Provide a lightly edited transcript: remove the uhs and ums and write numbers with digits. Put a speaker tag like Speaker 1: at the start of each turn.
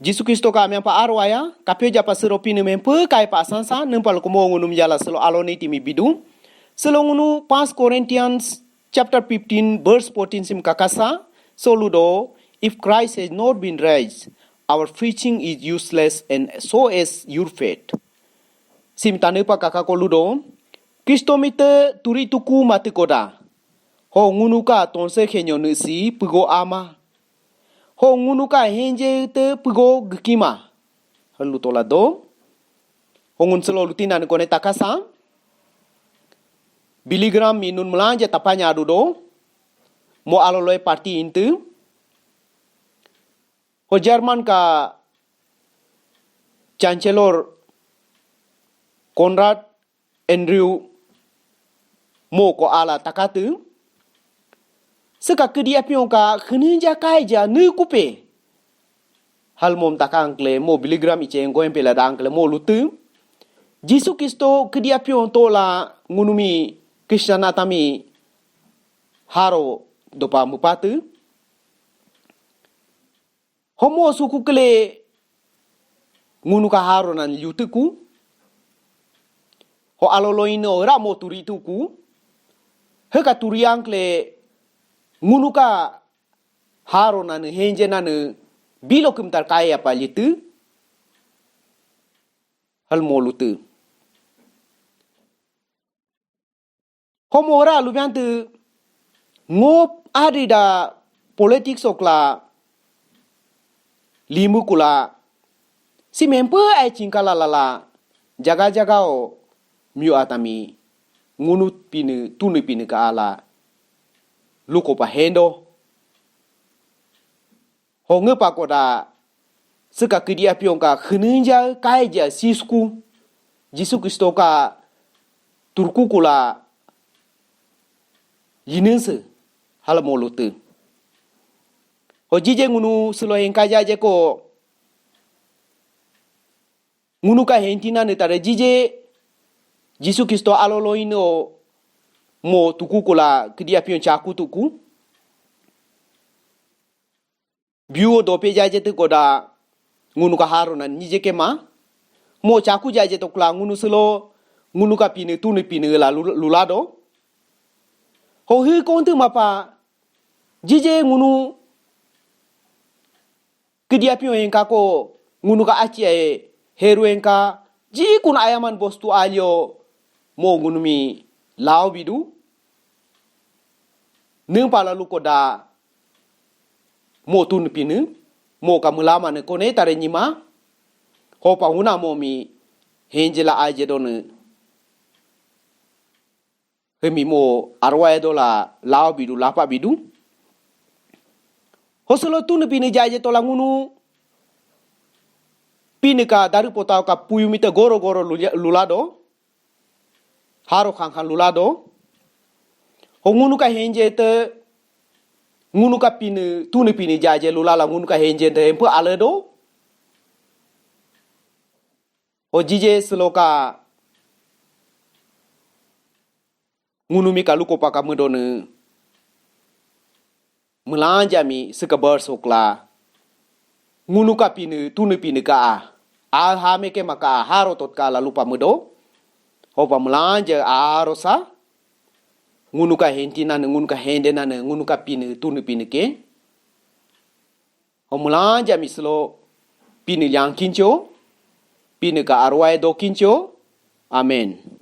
Speaker 1: Jisu Kristo ka amya pa arwaya, kapyo japa sero pinu mempe kai pa sansa, nempal kumo ngunu mjala selo aloni timi bidu. Selo ngunu 1 Corinthians chapter 15 verse 14 sim kakasa, soludo, if Christ has not been raised, our preaching is useless and so is your faith. Sim tanu pa kakakoludo, Kristo mite turi tuku mati koda. Ho ngunu ka tonse kenyo nusi pugo ama. Ho ngunu ka henje te pugo gkima. Halu tolado. Ho ngun selo lutinan kone takasa. Biligram minun melanja tapanya adudo. Mo aloloy parti intu. Ho Jerman ka Chancellor Konrad Andrew mo ko ala takatu. Seka kedia pion ka khenja kai ja nu kupe. Hal mom takang kle mo biligram iche ngoem pela dang kle mo lutu. Jisu Kristo kedia pion tola ngunumi Krishna tami haro dopa mupatu. Homo suku kle ngunu ka haro nan yutuku. Ho aloloino ramo turituku. Heka turiang kle ngunu ka haro nan henje nan bilo kumtar kaya pa litu. Hal mo lutu. Homo ora lubiantu ngop adida politik sokla limu kula si mempe ai cingkala lala jaga-jaga o miu atami ngunut pinu tunu pinu ka ala luko pa hendo ho ngepa koda seka kedia pion ka khenja kaija sisku Jisu Kristo ka turku kula yinense hal molute ho jije ngunu selo hengka jaje ko ngunu ka hentina ne tare jije Jisu Kristo aloloino mo tuku kula kedia pion chaku tuku biu dope jaje te koda ngunu ka haruna nije kema mo chaku jaje to kula ngunu selo ngunu ka pine tunu pine la lulado ho hi kontu mapa jije ngunu kedia pion engka ko ngunu ka achi heru engka ji kun ayaman bostu alio mo ngunu mi lao bidu neng pala lu koda mo tun pinu mo kamulama ne kone tare nyima ho pa una mo mi henjela aje don hemi mo arwa dola lao bidu lapa bidu ho selo tun pinu jaje tola ngunu pinika dari potau ka puyumita goro-goro lulado haro khang lulado ho ngunu ka henje te ngunu ka pinu tunu pinu jaje lulala ngunu ka henje te empo aledo ho jije seloka ngunu mi kaluko pakamudone melanja mi sekabar sokla ngunu ka pinu tunu pinu ka a ha me ke maka haro tot kala lupa mudo ho pa melanja arosa ngunu ka hentina ngunu ka hende na ngunu ka pinu tunu pinu ke ho melanja mislo pinu yang kincho pinu ka arwai do kincho amen.